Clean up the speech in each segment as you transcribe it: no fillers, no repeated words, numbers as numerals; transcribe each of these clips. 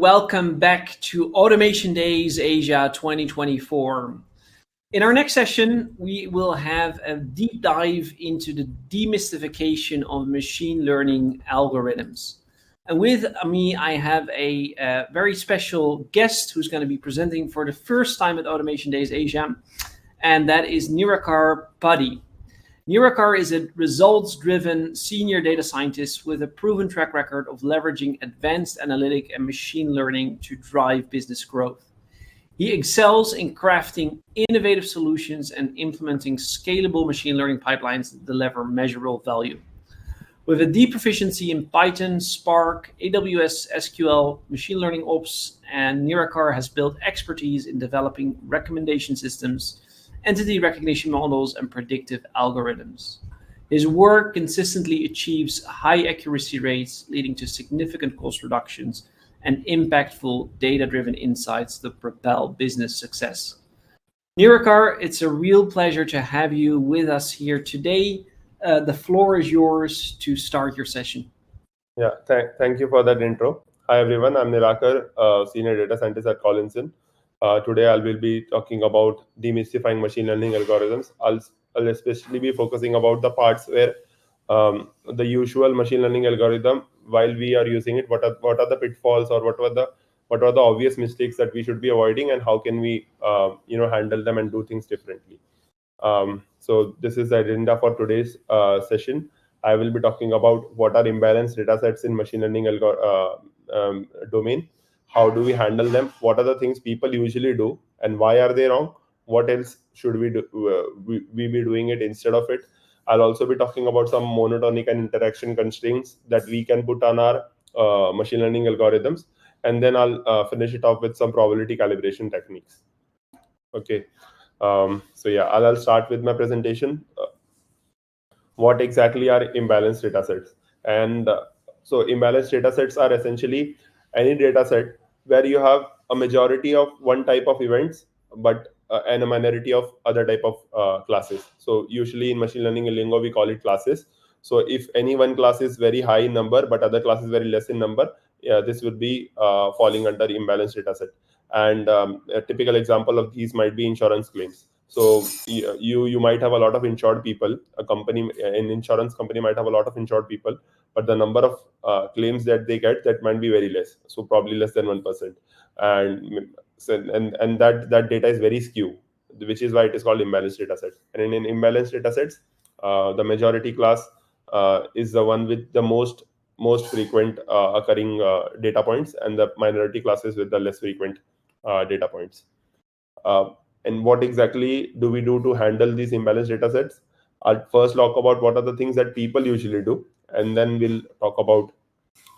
Welcome back to Automation Days Asia 2024. In our next session, we will have a deep dive into the demystification of machine learning algorithms. And with me, I have a very special guest who's going to be presenting for the first time at Automation Days Asia, and that is Nirakar Padhy. Nirakar is a results-driven senior data scientist with a proven track record of leveraging advanced analytic and machine learning to drive business growth. He excels in crafting innovative solutions and implementing scalable machine learning pipelines that deliver measurable value. With a deep proficiency in Python, Spark, AWS, SQL, machine learning ops, and Nirakar has built expertise in developing recommendation systems, entity recognition models, and predictive algorithms. His work consistently achieves high accuracy rates, leading to significant cost reductions and impactful data-driven insights that propel business success. Nirakar, it's a real pleasure to have you with us here today. The floor is yours to start your session. Yeah, thank you for that intro. Hi everyone, I'm Nirakar, Senior Data Scientist at Collinson. Today I will be talking about demystifying machine learning algorithms. I'll especially be focusing about the parts where the usual machine learning algorithm, while we are using it, what are the pitfalls, or what are the obvious mistakes that we should be avoiding, and how can we handle them and do things differently. So this is the agenda for today's session. I will be talking about what are imbalanced datasets in machine learning domain. How do we handle them? What are the things people usually do, and why are they wrong? What else should we do? We be doing it instead of it. I'll also be talking about some monotonic and interaction constraints that we can put on our machine learning algorithms, and then I'll finish it off with some probability calibration techniques. Okay. So yeah, I'll start with my presentation. What exactly are imbalanced datasets? And so imbalanced datasets are essentially any dataset where you have a majority of one type of events, but and a minority of other type of classes. So usually in machine learning lingo, we call it classes. So if any one class is very high in number, but other class is very less in number, yeah, this would be falling under imbalanced dataset. And a typical example of these might be insurance claims. So you might have a lot of insured people. An insurance company might have a lot of insured people, but the number of claims that they get, that might be very less. So probably less than 1%, and that data is very skew, which is why it is called imbalanced dataset. And in imbalanced datasets, the majority class is the one with the most frequent occurring data points, and the minority classes with the less frequent data points. And what exactly do we do to handle these imbalanced datasets? I'll first talk about what are the things that people usually do, and then we'll talk about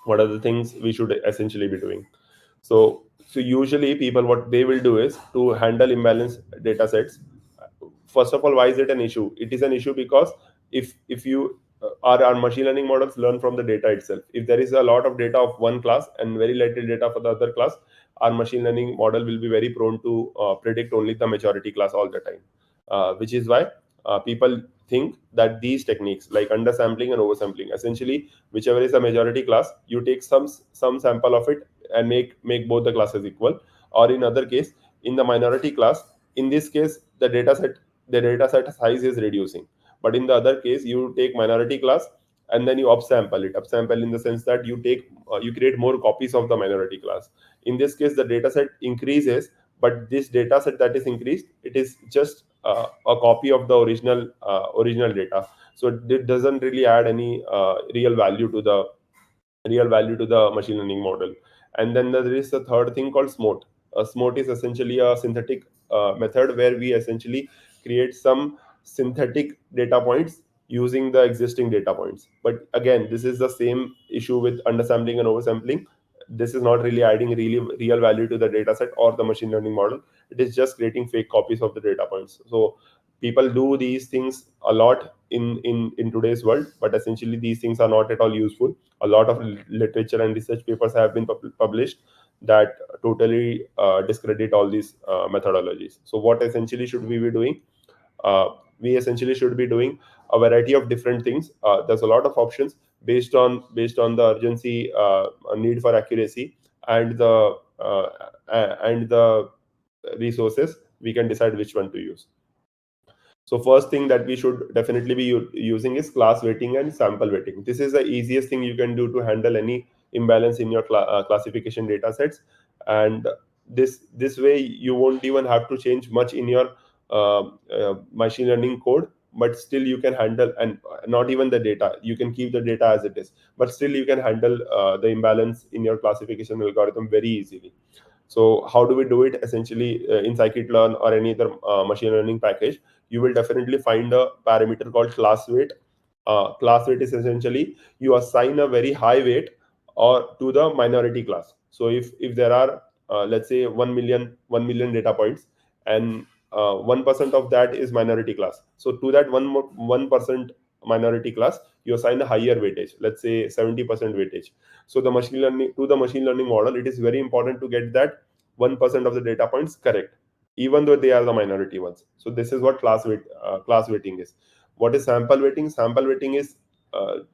what are the things we should essentially be doing. So usually people, what they will do is to handle imbalanced datasets. First of all, why is it an issue? It is an issue because if you our machine learning models learn from the data itself. If there is a lot of data of one class and very little data for the other class, our machine learning model will be very prone to predict only the majority class all the time, which is why people think that these techniques like undersampling and oversampling, essentially whichever is the majority class, you take some sample of it and make both the classes equal. Or in other case, in the minority class, in this case the dataset size is reducing, but in the other case you take minority class and then you upsample in the sense that you create more copies of the minority class. In this case, the dataset increases, but this dataset that is increased, it is just a copy of the original data. So it doesn't really add any real value to the machine learning model. And then there is the third thing called SMOTE. SMOTE is essentially a synthetic method where we essentially create some synthetic data points using the existing data points. But again, this is the same issue with undersampling and oversampling. This is not really adding real value to the data set or the machine learning model. It is just creating fake copies of the data points. So people do these things a lot in today's world, but essentially these things are not at all useful. A lot of literature and research papers have been published that totally discredit all these methodologies. So what essentially should we be doing? We essentially should be doing a variety of different things. There's a lot of options based on the urgency, need for accuracy. and the resources, we can decide which one to use. So first thing that we should definitely be using is class weighting and sample weighting. This is the easiest thing you can do to handle any imbalance in your classification data sets. And this way you won't even have to change much in your machine learning code, but still you can handle, and not even the data, you can keep the data as it is, but still you can handle the imbalance in your classification algorithm very easily. So how do we do it? Essentially, in scikit-learn or any other machine learning package, you will definitely find a parameter called class weight. Class weight is essentially you assign a very high weight or to the minority class. So if there are let's say 1 million data points, and 1% of that is minority class. So to that 1% minority class, you assign a higher weightage, let's say 70% weightage. So the machine learning model, it is very important to get that 1% of the data points correct, even though they are the minority ones. So this is what class weighting is. What is sample weighting? Sample weighting is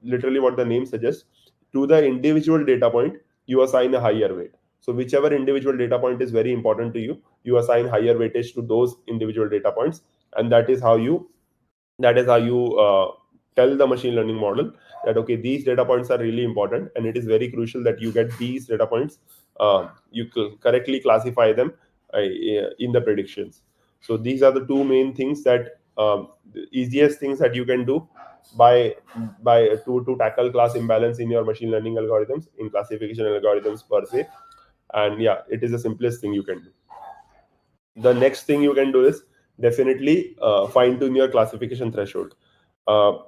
literally what the name suggests. To the individual data point, you assign a higher weight. So whichever individual data point is very important to you, you assign higher weightage to those individual data points, and that is how you tell the machine learning model that okay, these data points are really important, and it is very crucial that you get these data points, you correctly classify them in the predictions. So these are the two main things that the easiest things that you can do by to tackle class imbalance in your machine learning algorithms, in classification algorithms per se. And yeah, it is the simplest thing you can do. The next thing you can do is definitely fine tune your classification threshold.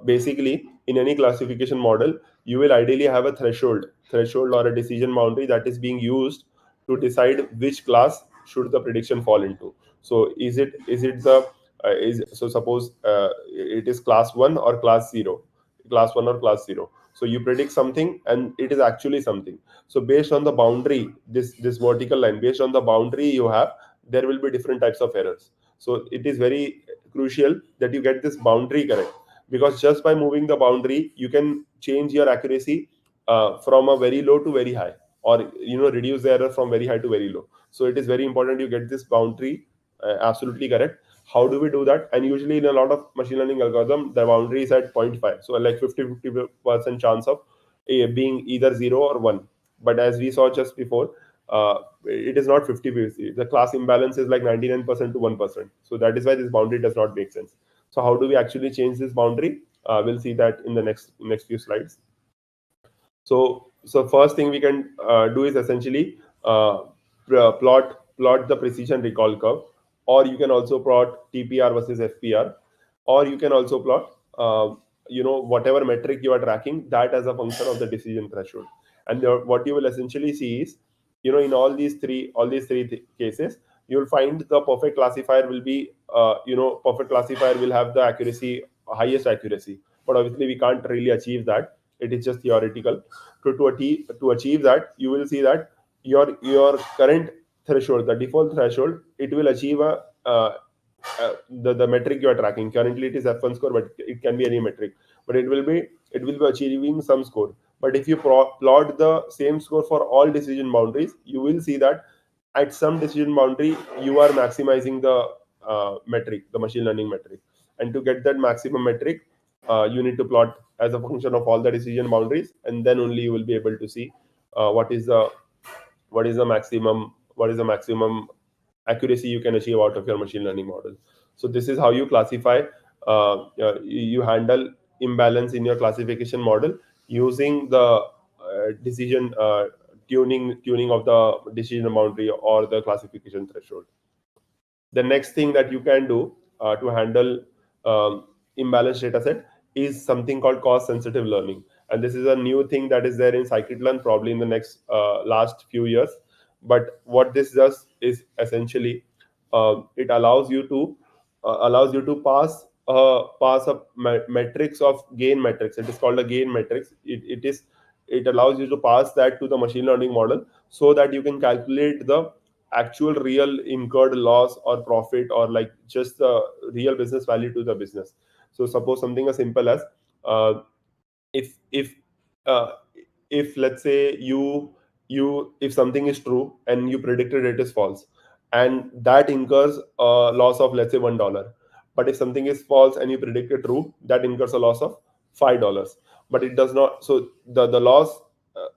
Basically, in any classification model, you will ideally have a threshold or a decision boundary that is being used to decide which class should the prediction fall into. So is it the is so suppose it is class 1 or class 0, class 1 or class 0. So you predict something and it is actually something. So based on the boundary, this vertical line, based on the boundary you have, there will be different types of errors. So it is very crucial that you get this boundary correct, because just by moving the boundary, you can change your accuracy from a very low to very high, or reduce the error from very high to very low. So it is very important you get this boundary absolutely correct. How do we do that? And usually in a lot of machine learning algorithm, the boundary is at 0.5, so like 50% chance of being either 0 or 1. But as we saw just before, it is not 50-50. The class imbalance is like 99% to 1%. So that is why this boundary does not make sense. So how do we actually change this boundary? We'll see that in the next few slides. So first thing we can do is essentially plot the precision recall curve, or you can also plot TPR versus FPR, or you can also plot whatever metric you are tracking, that as a function of the decision threshold. And what you will essentially see is, in all these three cases, you will find the perfect classifier will be perfect classifier will have the highest accuracy. But obviously we can't really achieve that. It is just theoretical. To achieve that, you will see that your current threshold, the default threshold, it will achieve the metric you are tracking. Currently it is F1 score, but it can be any metric, but it will be achieving some score. But if you plot the same score for all decision boundaries, you will see that at some decision boundary you are maximizing the metric, the machine learning metric. And to get that maximum metric, you need to plot as a function of all the decision boundaries, and then only you will be able to see what is the maximum accuracy you can achieve out of your machine learning model. So this is how you classify, you handle imbalance in your classification model using the decision tuning of the decision boundary or the classification threshold. The next thing that you can do to handle imbalanced data set is something called cost sensitive learning. And this is a new thing that is there in scikit-learn probably in the next last few years. But what this does is essentially it allows you to pass up metrics of gain metrics. It is called a gain matrix. It allows you to pass that to the machine learning model, so that you can calculate the actual real incurred loss or profit, or like just the real business value to the business. So suppose something as simple as uh, if if uh, if let's say if something is true and you predicted it is false, and that incurs a loss of, let's say, $1. But if something is false and you predict it true, that incurs a loss of $5. But it does not. So the loss,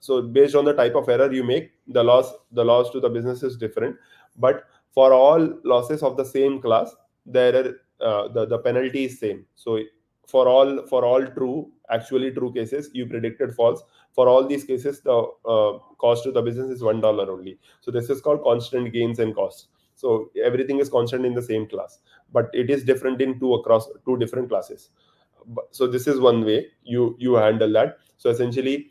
so based on the type of error you make, the loss to the business is different. But for all losses of the same class, the error, the penalty is same. So for all true, actually true cases, you predicted false. For all these cases, the cost to the business is $1 only. So this is called constant gains and costs. So everything is constant in the same class, but it is different in across two different classes. So this is one way you handle that. So essentially,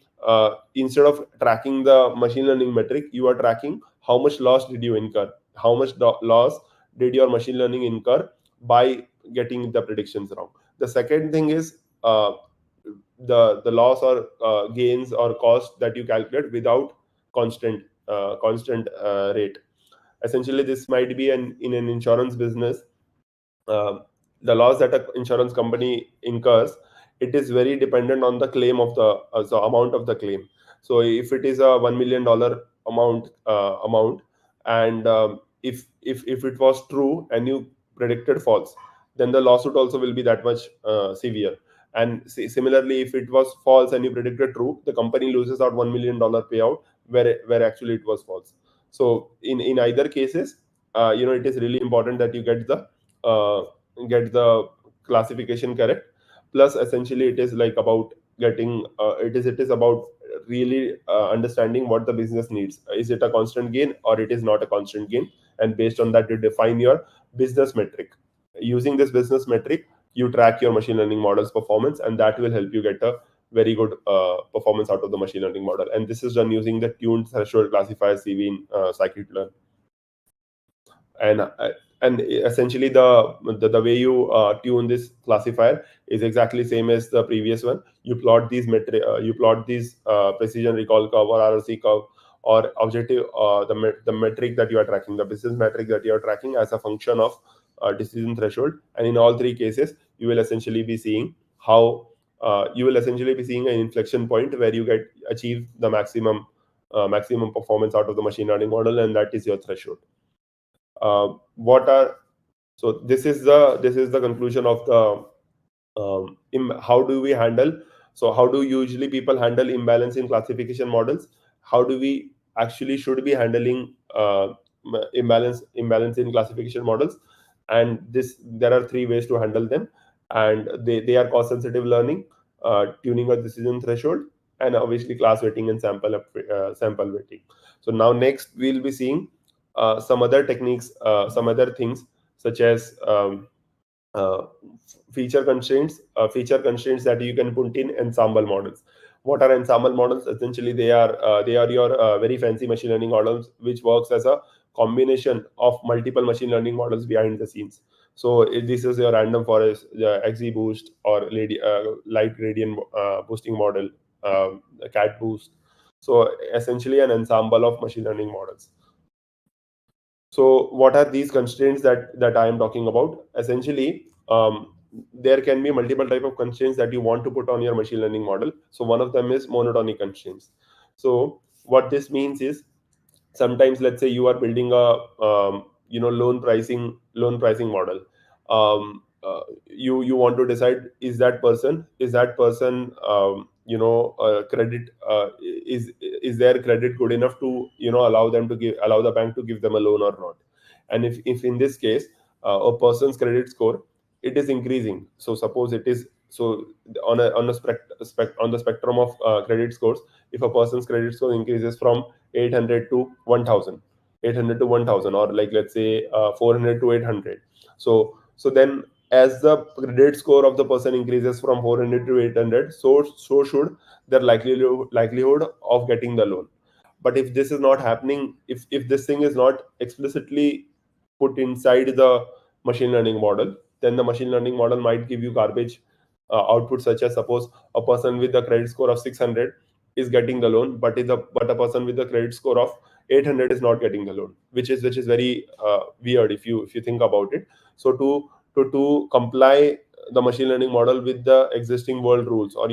instead of tracking the machine learning metric, you are tracking how much loss did you incur, how much loss did your machine learning incur by getting the predictions wrong. The second thing is, the loss or gains or cost that you calculate without constant rate. Essentially, this might be in an insurance business. uh, the loss that an insurance company incurs, it is very dependent on the claim of the amount of the claim. So if it is a $1 million amount, and if it was true and you predicted false, then the lawsuit also will be that much severe. And similarly, if it was false and you predicted true, the company loses out $1 million payout, where actually it was false. So in either cases, it is really important that you uh, get the classification correct. Plus, essentially, it is like about getting it is about really understanding what the business needs. Is it a constant gain or it is not a constant gain? And based on that, you define your business metric. Using this business metric, you track your machine learning model's performance, and that will help you get a very good performance out of the machine learning model. And this is done using the tuned threshold classifier CV in scikit-learn. And essentially, the way you tune this classifier is exactly same as the previous one. You plot these precision recall curve or RRC curve, or objective, the metric that you are tracking, the business metric that you are tracking, as a function of decision threshold. And in all three cases, you will essentially be seeing an inflection point where you achieve the maximum performance out of the machine learning model, and that is your threshold. What are So this is the conclusion of the how do usually people handle imbalance in classification models? How do we actually should be handling imbalance in classification models? And there are three ways to handle them, and they are cost sensitive learning, tuning a decision threshold, and obviously class weighting and sample weighting. So now next we'll be seeing some other techniques, some other things, such as uh, feature constraints that you can put in ensemble models. What are ensemble models? Essentially, they are your very fancy machine learning models, which works as a combination of multiple machine learning models behind the scenes. So if this is your random forest, the XGBoost, or light gradient boosting model, the cat boost. So essentially, an ensemble of machine learning models. So what are these constraints that I am talking about? Essentially, there can be multiple type of constraints that you want to put on your machine learning model. So one of them is monotonic constraints. So what this means is, sometimes, let's say you are building a loan pricing model. You want to decide, is that person credit, is their credit good enough to allow the bank to give them a loan or not. And if in this case, a person's credit score, it is increasing. So suppose it is, so on the spectrum of credit scores, if a person's credit score increases from 800 to 1000, 800 to 1000, or like, let's say, 400 to 800. So then, as the credit score of the person increases from 400 to 800, so should their likelihood of getting the loan. But if this is not happening, if this thing is not explicitly put inside the machine learning model, then the machine learning model might give you garbage output, such as, suppose a person with a credit score of 600 is getting the loan, but a person with a credit score of 800 is not getting the loan, which is very weird if you think about it. So to comply the machine learning model with the existing world rules, or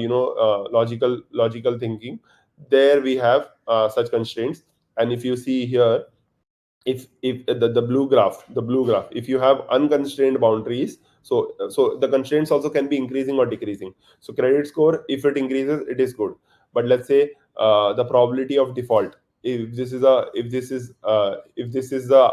logical thinking, there we have such constraints. And if you see here, if the blue graph, if you have unconstrained boundaries, so the constraints also can be increasing or decreasing. So credit score, if it increases, it is good. But let's say the probability of default, if this is a if this is if this is the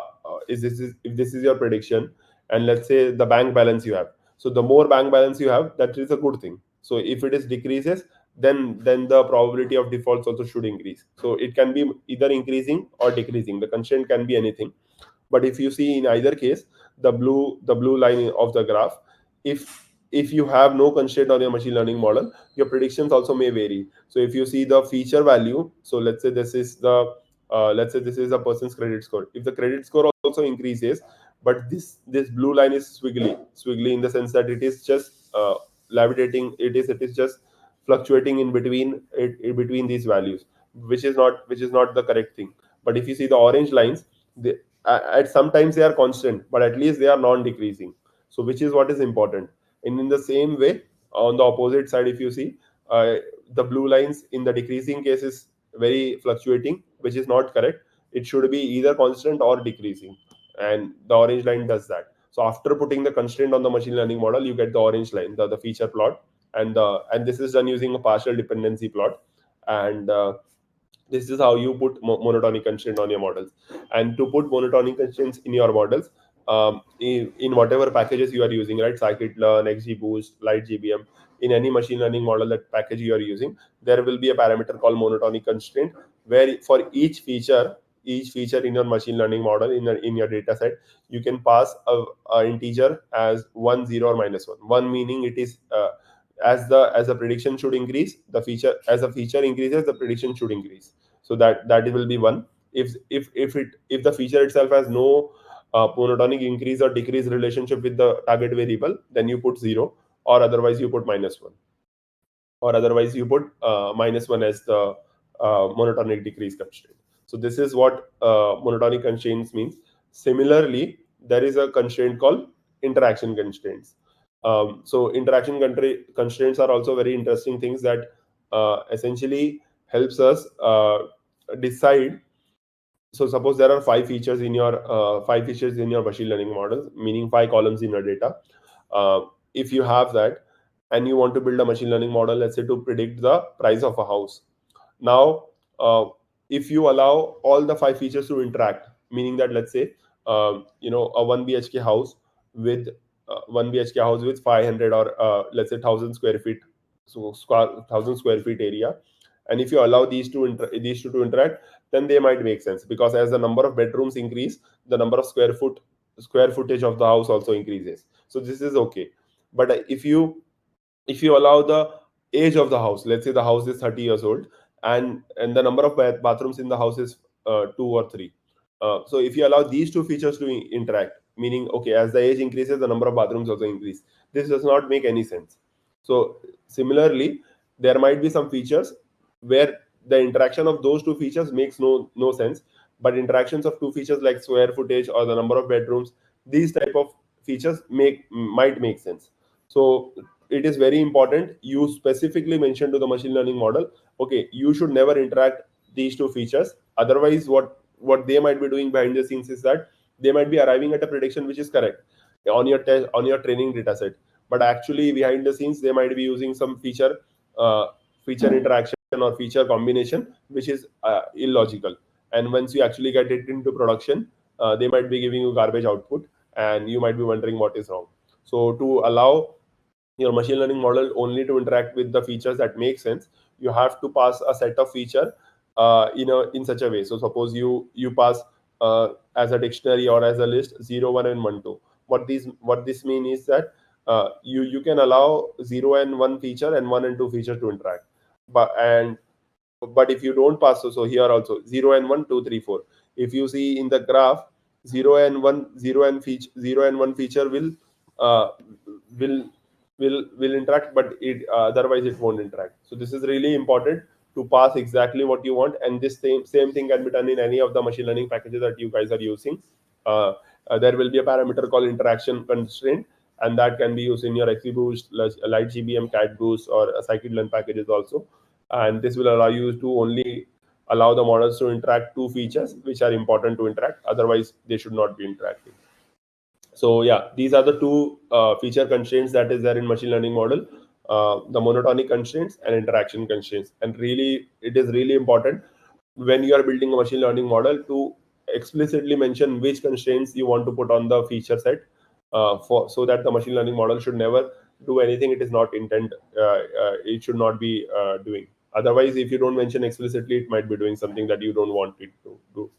if this is your prediction, and let's say the bank balance you have, so the more bank balance you have, that is a good thing. So if it is decreases, then the probability of defaults also should increase. So it can be either increasing or decreasing. The constraint can be anything. But if you see in either case, the blue line of the graph, if you have no constraint on your machine learning model, your predictions also may vary. So if you see the feature value, so let's say this is a person's credit score. If the credit score also increases, but this blue line is swiggly in the sense that it is just levitating, it is just fluctuating in between these values, which is not the correct thing. But if you see the orange lines, at sometimes they are constant, but at least they are non-decreasing. So which is what is important. And in the same way, on the opposite side, if you see, the blue lines in the decreasing case is very fluctuating, which is not correct. It should be either constant or decreasing, and the orange line does that. So after putting the constraint on the machine learning model, you get the orange line, the feature plot. And this is done using a partial dependency plot. And this is how you put monotonic constraint on your models. And to put monotonic constraints in your models, in whatever packages you are using, right, scikit-learn, xgboost, lightgbm, in any machine learning model, that package you are using, there will be a parameter called monotonic constraint, where for each feature in your machine learning model, in your data set, you can pass a integer as 1, 0, or -1. 1 meaning it is as the prediction should increase, the feature as a feature increases, the prediction should increase. So that will be 1. If the feature itself has no monotonic increase or decrease relationship with the target variable, then you put 0, or otherwise you put -1, or otherwise you put -1 as the monotonic decrease constraint. So this is what monotonic constraints means. Similarly, there is a constraint called interaction constraints. So interaction constraints are also very interesting things that essentially helps us decide. So suppose there are five features in your machine learning model, meaning 5 columns in your data. If you have that, and you want to build a machine learning model, let's say, to predict the price of a house. Now, if you allow all the 5 features to interact, meaning that, let's say, a 1 BHK house with 500, or let's say 1,000 square feet, so 1,000 square feet area, and if you allow these two to interact, then they might make sense, because as the number of bedrooms increase, the number of square footage of the house also increases. So this is okay. But if you allow the age of the house, let's say the house is 30 years old, and the number of bathrooms in the house is 2 or 3. So if you allow these two features to interact, meaning, okay, as the age increases, the number of bathrooms also increase. This does not make any sense. So similarly, there might be some features where the interaction of those two features makes no sense, but interactions of two features like square footage or the number of bedrooms, these type of features might make sense. So it is very important you specifically mention to the machine learning model, okay, you should never interact these two features. Otherwise, what they might be doing behind the scenes is that they might be arriving at a prediction which is correct on your training data set, but actually behind the scenes they might be using some feature interaction or feature combination which is illogical. And once you actually get it into production, they might be giving you garbage output, and you might be wondering what is wrong. So to allow your machine learning model only to interact with the features that make sense, you have to pass a set of feature in such a way. So suppose you pass as a dictionary or as a list 0, 1, and 1, 2. What this mean is that you can allow 0 and 1 feature and 1 and 2 feature to interact, but if you don't pass, so here also 0 and 1, 2, 3, 4. If you see in the graph, 0 and 1 feature uh, will will interact, but otherwise it won't interact. So this is really important to pass exactly what you want, and this same thing can be done in any of the machine learning packages that you guys are using. There will be a parameter called interaction constraint, and that can be used in your XGBoost, LightGBM, CatBoost, or scikit-learn packages also. and this will allow you to only allow the models to interact two features which are important to interact, otherwise they should not be interacting. So yeah, these are the two feature constraints that is there in machine learning model, the monotonic constraints and interaction constraints. And really, it is really important when you are building a machine learning model to explicitly mention which constraints you want to put on the feature set, for so that the machine learning model should never do anything it is not intent, it should not be doing. Otherwise, if you don't mention explicitly, it might be doing something that you don't want it to do.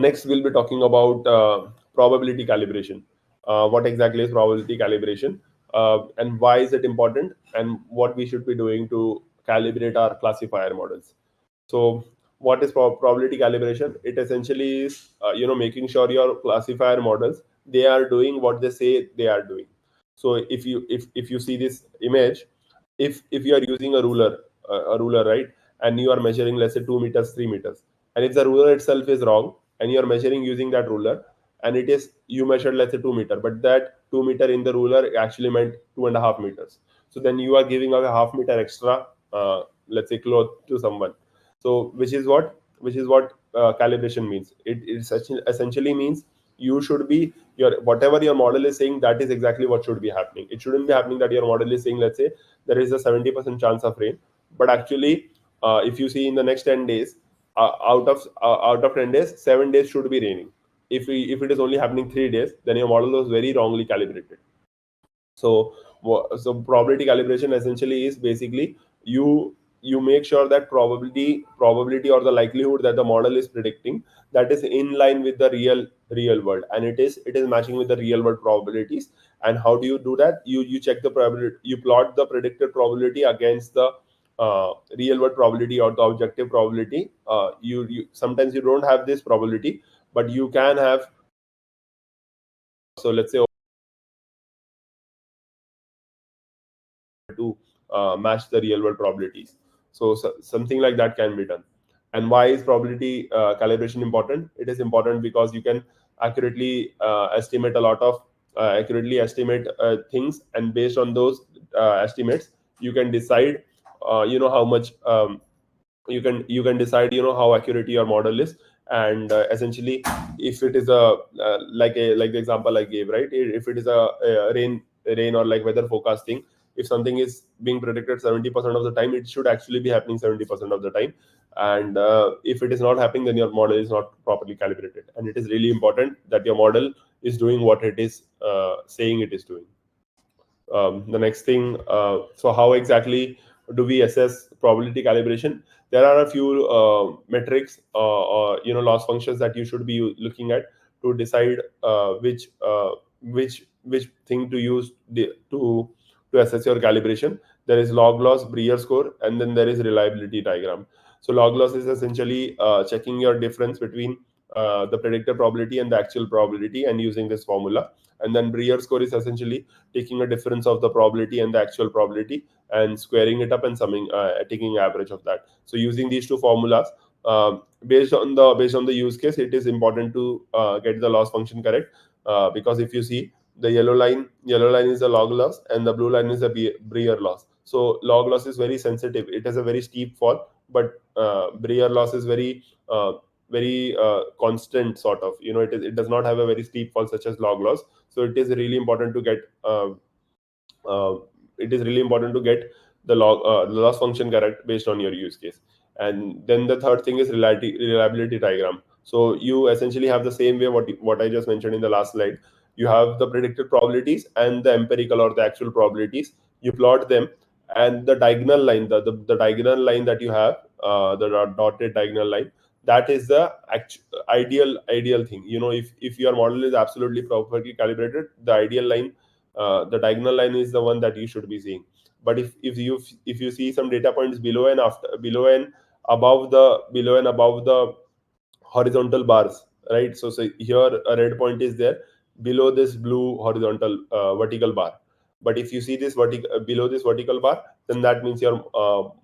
Next, we'll be talking about probability calibration. What exactly is probability calibration, and why is it important, and what we should be doing to calibrate our classifier models. So, what is probability calibration? It essentially is, making sure your classifier models, they are doing what they say they are doing. So, if you see this image, if you are using a ruler, right, and you are measuring, let's say, 2 meters, 3 meters, and if the ruler itself is wrong and you are measuring using that ruler, and it is, you measured, let's say, 2 meter, but that 2 meter in the ruler actually meant 2.5 meters, so then you are giving away half meter extra, let's say, cloth to someone. So which is what calibration means. Essentially means you should be, your whatever your model is saying, that is exactly what should be happening. It shouldn't be happening that your model is saying, let's say, there is a 70% chance of rain, but actually, if you see in the next 10 days, out of 10 days, 7 days should be raining. If it is only happening 3 days, then your model was very wrongly calibrated. So so probability calibration essentially is basically, you make sure that probability or the likelihood that the model is predicting, that is in line with the real world, and it is matching with the real world probabilities. And how do you do that? You check the probability, you plot the predicted probability against the real world probability or the objective probability. You sometimes you don't have this probability, but you can have. So let's say to match the real world probabilities. So something like that can be done. And why is probability calibration important? It is important because you can accurately estimate a lot of accurately estimate things, and based on those estimates, you can decide, how much, you can decide, how accurate your model is. And essentially, if it is like the example I gave, right, if it is a rain or like weather forecasting, if something is being predicted 70% of the time, it should actually be happening 70% of the time. And if it is not happening, then your model is not properly calibrated, and it is really important that your model is doing what it is saying it is doing. The next thing, so how exactly do we assess probability calibration? There are a few metrics, or loss functions that you should be looking at to decide which thing to use to assess your calibration. There is log loss, Brier score, and then there is reliability diagram. So log loss is essentially checking your difference between the predicted probability and the actual probability, and using this formula. And then Brier score is essentially taking a difference of the probability and the actual probability and squaring it up and summing, taking average of that. So using these two formulas, based on the use case, it is important to get the loss function correct, because if you see, the yellow line is the log loss, and the blue line is the Brier loss. So log loss is very sensitive, it has a very steep fall, but Brier loss is very constant, sort of, it does not have a very steep fall such as log loss. So it is really important to get uh, the loss function correct based on your use case. And then the third thing is reliability diagram. So you essentially have the same way what I just mentioned in the last slide. You have the predicted probabilities and the empirical or the actual probabilities. You plot them, and the diagonal line, the diagonal line that you have, the dotted diagonal line, that is the ideal thing. If your model is absolutely properly calibrated, the ideal line, the diagonal line is the one that you should be seeing. But if you see some data points below and above the horizontal bars, right? So here a red point is there below this blue horizontal vertical bar. But if you see this below this vertical bar, then that means your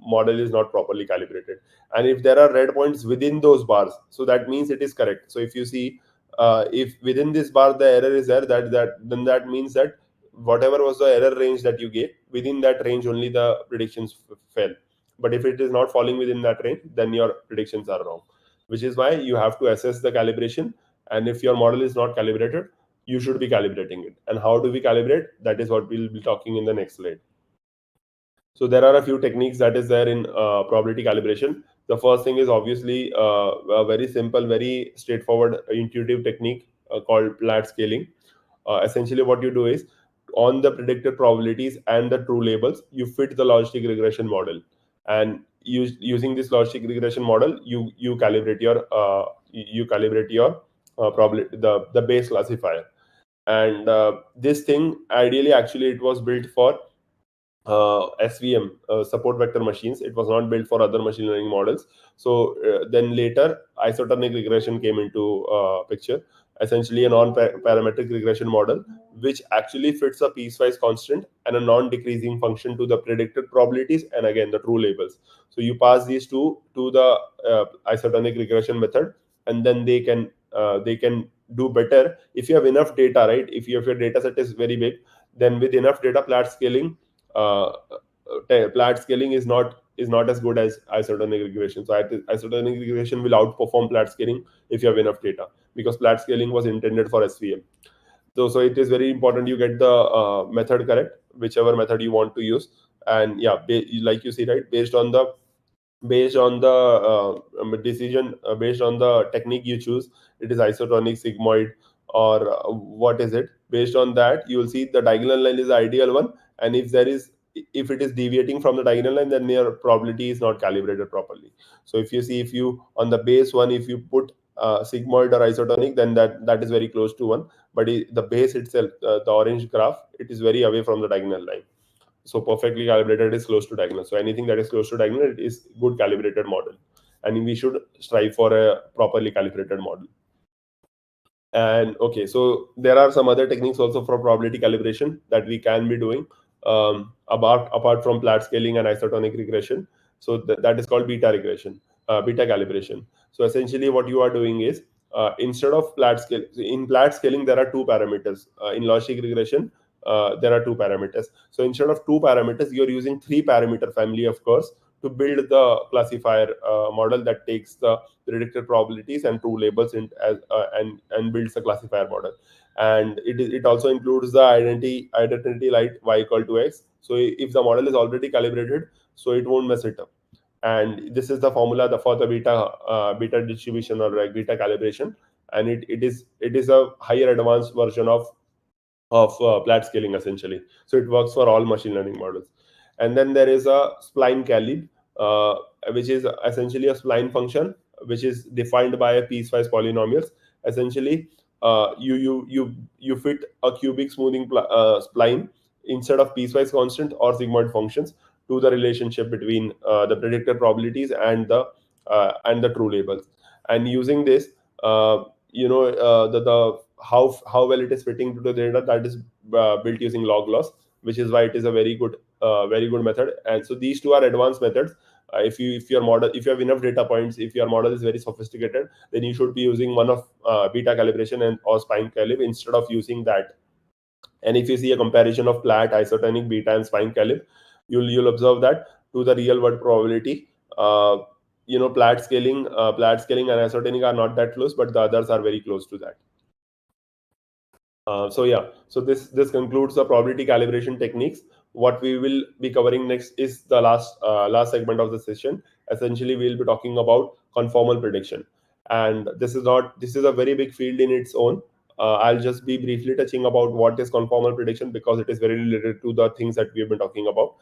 model is not properly calibrated. And if there are red points within those bars, so that means it is correct. So if you see, if within this bar the error is there, then that means that whatever was the error range that you gave, within that range only the predictions fell. But if it is not falling within that range, then your predictions are wrong, which is why you have to assess the calibration. And if your model is not calibrated, you should be calibrating it. And how do we calibrate? That is what we'll be talking in the next slide. So there are a few techniques that is there in probability calibration. The first thing is obviously a very simple, very straightforward, intuitive technique called Platt scaling. Essentially, what you do is, on the predicted probabilities and the true labels, you fit the logistic regression model, and using this logistic regression model, you calibrate your probability, the base classifier. And this thing, ideally, actually, it was built for SVM, support vector machines. It was not built for other machine learning models. So then later, isotonic regression came into picture. Essentially, a non-parametric regression model, which actually fits a piecewise constant and a non-decreasing function to the predicted probabilities and again the true labels. So you pass these two to the isotonic regression method, and then they can do better if you have enough data, right? If your data set is very big, then with enough data, uh, Platt scaling is not as good as isotonic regression. So isotonic regression will outperform Platt scaling if you have enough data, because Platt scaling was intended for SVM. So it is very important you get the method correct, whichever method you want to use. And yeah, like you see, right, based on the technique you choose, it is isotonic, sigmoid, or what is it. Based on that, you will see the diagonal line is the ideal one, and if it is deviating from the diagonal line, then your probability is not calibrated properly. So if you on the base one, if you put sigmoid or isotonic, then that is very close to one. But the base itself, the orange graph, it is very away from the diagonal line. So perfectly calibrated is close to diagonal. So anything that is close to diagonal, it is good calibrated model, and we should strive for a properly calibrated model. And okay, so there are some other techniques also for probability calibration that we can be doing, apart from Platt scaling and isotonic regression. So that is called beta regression, beta calibration. So essentially what you are doing is, instead of in Platt scaling there are two parameters. In logistic regression, there are two parameters. So instead of two parameters, you're using three parameter family of course to build the classifier model that takes the predicted probabilities and true labels and builds a classifier model. And it also includes the identity like y equal to x. So if the model is already calibrated, so it won't mess it up. And this is the formula for the beta distribution, or like beta calibration. And it is a higher advanced version of Platt scaling essentially. So it works for all machine learning models. And then there is a spline calib, which is essentially a spline function which is defined by a piecewise polynomials. Essentially, you fit a cubic smoothing spline instead of piecewise constant or sigmoid functions to the relationship between the predicted probabilities and the true labels. And using this, the how well it is fitting to the data, that is built using log loss, which is why it is a very good method. And so these two are advanced methods. If your model, if you have enough data points, if your model is very sophisticated, then you should be using one of beta calibration and or spine calib instead of using that. And if you see a comparison of Platt, isotonic, beta, and spine calib, you'll observe that to the real world probability, Platt scaling and isotonic are not that close, but the others are very close to that. So this concludes the probability calibration techniques. What we will be covering next is the last segment of the session. Essentially, we'll be talking about conformal prediction, and this is a very big field in its own. I'll just be briefly touching about what is conformal prediction, because it is very related to the things that we have been talking about.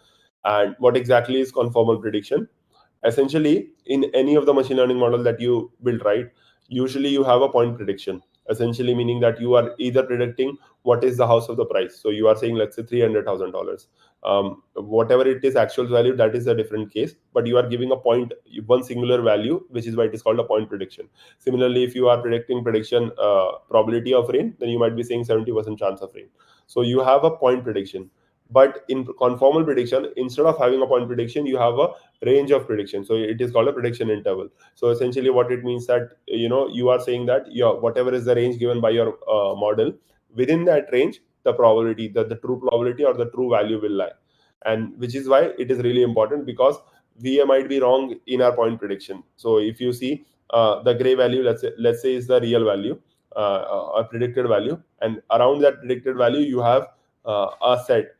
And what exactly is conformal prediction? Essentially, in any of the machine learning model that you build, right, usually you have a point prediction. Essentially meaning that you are either predicting what is the house of the price. So you are saying, let's say $300,000. Whatever it is actual value, that is a different case, but you are giving a point, one singular value, which is why it is called a point prediction. Similarly, if you are predicting probability of rain, then you might be saying 70% chance of rain. So you have a point prediction. But in conformal prediction, instead of having a point prediction, you have a range of prediction. So it is called a prediction interval. So essentially what it means that, you are saying that whatever is the range given by your model, within that range, the probability, the true probability or the true value will lie. And which is why it is really important, because we might be wrong in our point prediction. So if you see the gray value, let's say is the real value, a predicted value, and around that predicted value you have a set,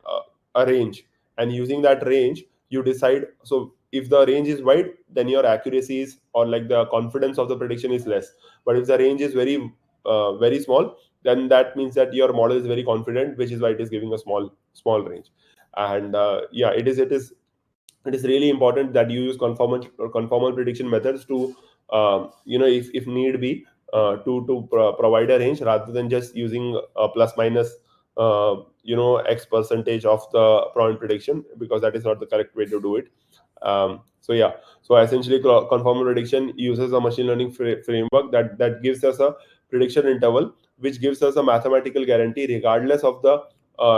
a range, and using that range you decide. So if the range is wide, then your accuracy is, or like the confidence of the prediction is less. But if the range is very small, then that means that your model is very confident, which is why it is giving a small range. And yeah, it is really important that you use conformal prediction methods to if need be, provide a range rather than just using a plus minus x percentage of the point prediction, because that is not the correct way to do it. So yeah, so essentially conformal prediction uses a machine learning framework that gives us a prediction interval, which gives us a mathematical guarantee regardless of the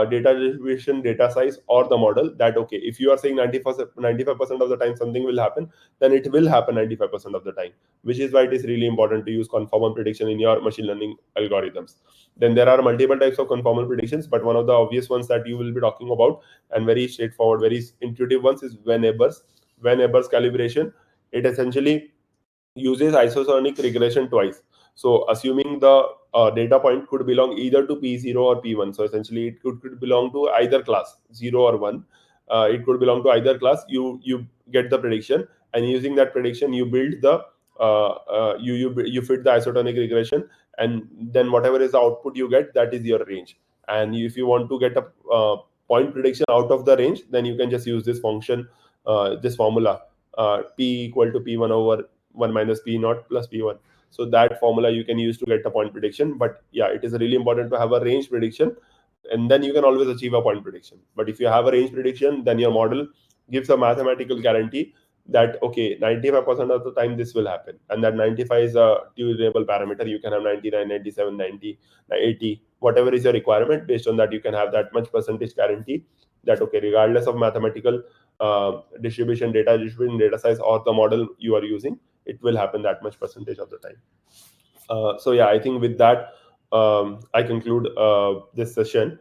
data distribution, data size, or the model, that okay, if you are saying 95% of the time something will happen, then it will happen 95% of the time, which is why it is really important to use conformal prediction in your machine learning algorithms. Then there are multiple types of conformal predictions, but one of the obvious ones that you will be talking about, and very straightforward, very intuitive ones, is Van-Ebers calibration. It essentially uses isotonic regression twice. So assuming the data point could belong either to P0 or P1. So essentially it could belong to either class, 0 or 1. It could belong to either class. You get the prediction, and using that prediction you build the you fit the isotonic regression, and then whatever is the output you get, that is your range. And if you want to get a point prediction out of the range, then you can just use this function, this formula, P equal to P1 over 1 minus P naught plus P1. So that formula you can use to get a point prediction. But yeah, it is really important to have a range prediction, and then you can always achieve a point prediction. But if you have a range prediction, then your model gives a mathematical guarantee that okay, 95% of the time this will happen, and that 95 is a tunable parameter. You can have 99, 97, 90, 80, whatever is your requirement. Based on that, you can have that much percentage guarantee that okay, regardless of mathematical distribution, data size, or the model you are using, it will happen that much percentage of the time. So yeah, I think with that, I conclude this session.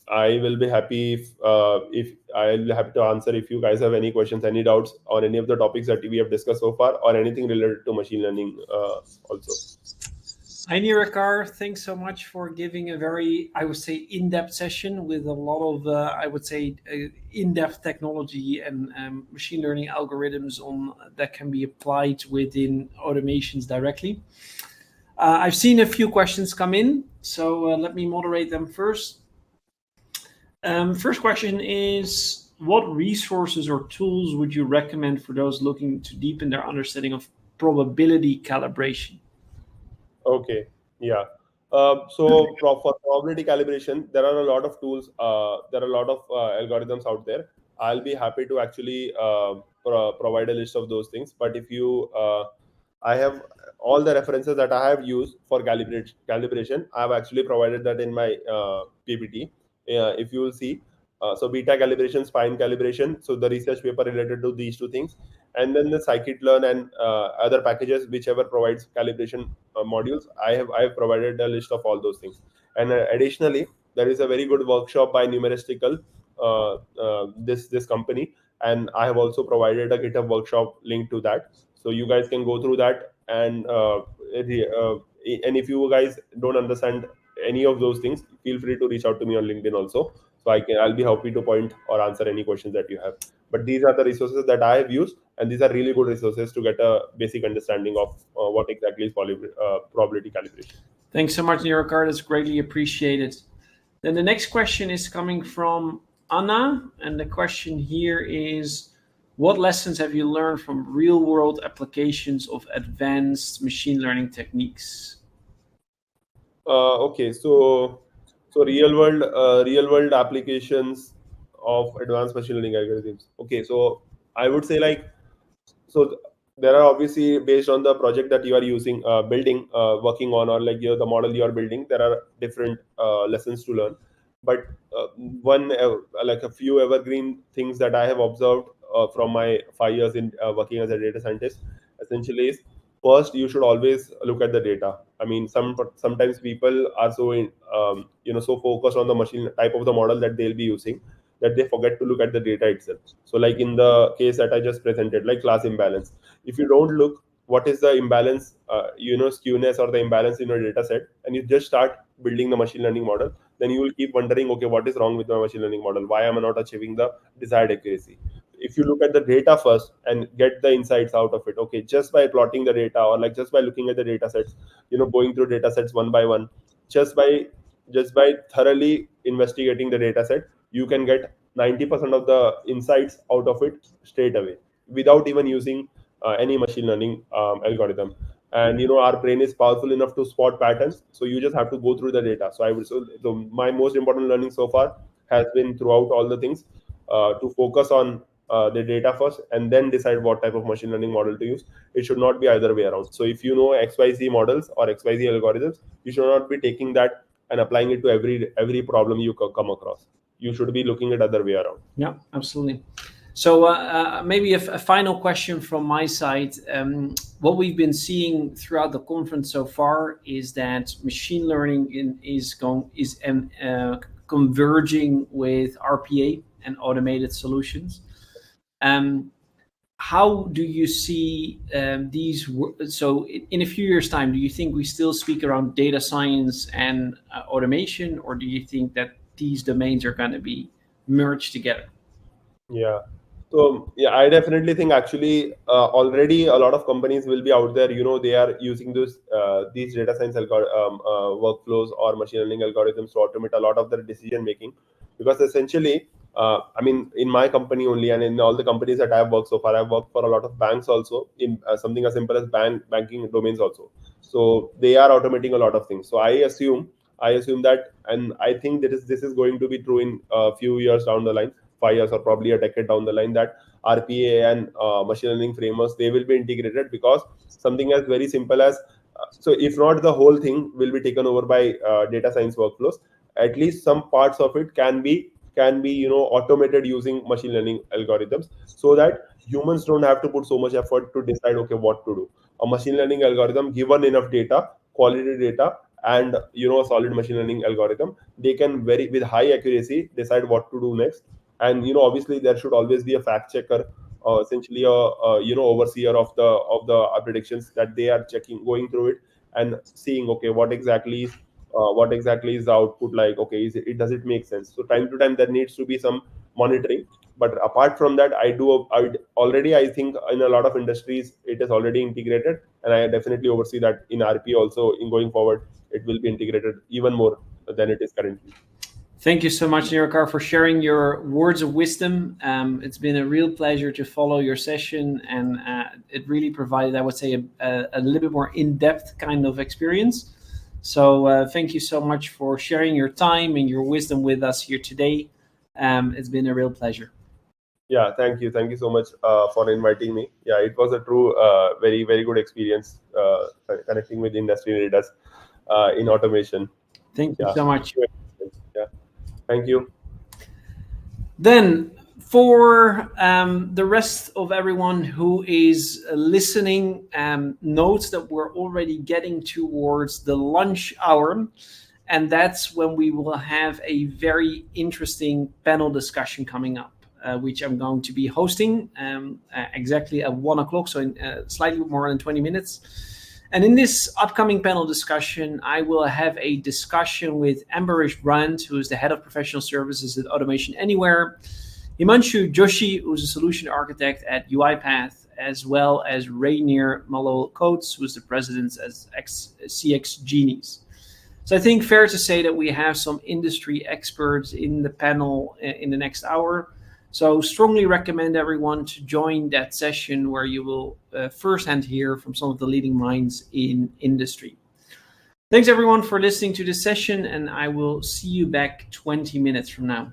I will be happy if I'll be happy to answer if you guys have any questions, any doubts on any of the topics that we have discussed so far, or anything related to machine learning also. Hi, Nirakar. Thanks so much for giving a very, I would say, in-depth session with a lot of, I would say, in-depth technology and machine learning algorithms that can be applied within automations directly. I've seen a few questions come in, so let me moderate them first. First question is, what resources or tools would you recommend for those looking to deepen their understanding of probability calibration? Okay, yeah. So for probability calibration, there are a lot of tools. There are a lot of algorithms out there. I'll be happy to actually provide a list of those things. But if you, I have all the references that I have used for calibration. I have actually provided that in my PPT. If you will see, so beta calibration, spine calibration. So the research paper related to these two things, and then the scikit-learn and other packages whichever provides calibration modules. I have provided a list of all those things. And additionally, there is a very good workshop by Numeristical, this company, and I have also provided a GitHub workshop link to that, so you guys can go through that. And if you guys don't understand any of those things, feel free to reach out to me on LinkedIn also, so I'll be happy to point or answer any questions that you have. But these are the resources that I have used, and these are really good resources to get a basic understanding of what exactly is probability calibration. Thanks so much, Nirakar. That's greatly appreciated. Then the next question is coming from Anna, and the question here is, what lessons have you learned from real-world applications of advanced machine learning techniques? Okay, so real world applications of advanced machine learning algorithms. Okay, so I would say like, so there are obviously, based on the project that you are using, working on, or like the model you are building, there are different lessons to learn. But one like a few evergreen things that I have observed from my 5 years in working as a data scientist, essentially is, first, you should always look at the data. I mean, sometimes people are so so focused on the machine type of the model that they'll be using, that they forget to look at the data itself. So like in the case that I just presented, like class imbalance, if you don't look what is the imbalance, skewness or the imbalance in your data set, and you just start building the machine learning model, then you will keep wondering, okay, what is wrong with my machine learning model? Why am I not achieving the desired accuracy? If you look at the data first and get the insights out of it, okay, just by plotting the data, or like just by looking at the data sets, going through data sets one by one, just by thoroughly investigating the data set, you can get 90% of the insights out of it straight away without even using any machine learning algorithm. And our brain is powerful enough to spot patterns, so you just have to go through the data. So my most important learning so far has been throughout all the things, to focus on the data first and then decide what type of machine learning model to use. It should not be either way around. So if you know XYZ models or XYZ algorithms, you should not be taking that and applying it to every problem you come across. You should be looking at other way around. Yeah, absolutely. So maybe a final question from my side. What we've been seeing throughout the conference so far is that machine learning is converging with RPA and automated solutions. How do you see these? So in a few years' time, do you think we still speak around data science and automation, or do you think that these domains are going to be merged together? Yeah. So yeah, I definitely think actually already a lot of companies will be out there. They are using these data science workflows or machine learning algorithms to automate a lot of their decision making, because essentially, in my company only, and in all the companies that I've worked so far, I've worked for a lot of banks also, in something as simple as banking domains also. So they are automating a lot of things. So I assume that, and I think that this is going to be true in a few years down the line, 5 years or probably a decade down the line, that RPA and machine learning frameworks, they will be integrated, because something as very simple as so if not the whole thing will be taken over by data science workflows, at least some parts of it can be automated using machine learning algorithms, so that humans don't have to put so much effort to decide, okay, what to do. A machine learning algorithm, given enough data, quality data, and a solid machine learning algorithm, they can with high accuracy decide what to do next. And obviously there should always be a fact checker, essentially a overseer of the predictions, that they are going through it and seeing, okay, what exactly is the output, like, okay, does it make sense? So time to time there needs to be some monitoring. But apart from that, I think in a lot of industries it is already integrated, and I definitely oversee that in RP also. In going forward, it will be integrated even more than it is currently. Thank you so much, Nirakar, for sharing your words of wisdom. It's been a real pleasure to follow your session, and it really provided, I would say, a little bit more in-depth kind of experience. So thank you so much for sharing your time and your wisdom with us here today. It's been a real pleasure. Yeah, thank you so much for inviting me. Yeah, it was a true, very, very good experience connecting with industry leaders in automation. Thank you so much. Yeah, thank you. Then, for the rest of everyone who is listening, note that we're already getting towards the lunch hour, and that's when we will have a very interesting panel discussion coming up, which I'm going to be hosting exactly at 1 o'clock, so in slightly more than 20 minutes. And in this upcoming panel discussion, I will have a discussion with Ambarish Brandt, who is the head of professional services at Automation Anywhere, Himanshu Joshi, who's a solution architect at UiPath, as well as Rainier Malo-Coates, who's the president at CX Genies. So I think fair to say that we have some industry experts in the panel in the next hour. So strongly recommend everyone to join that session, where you will firsthand hear from some of the leading minds in industry. Thanks everyone for listening to this session, and I will see you back 20 minutes from now.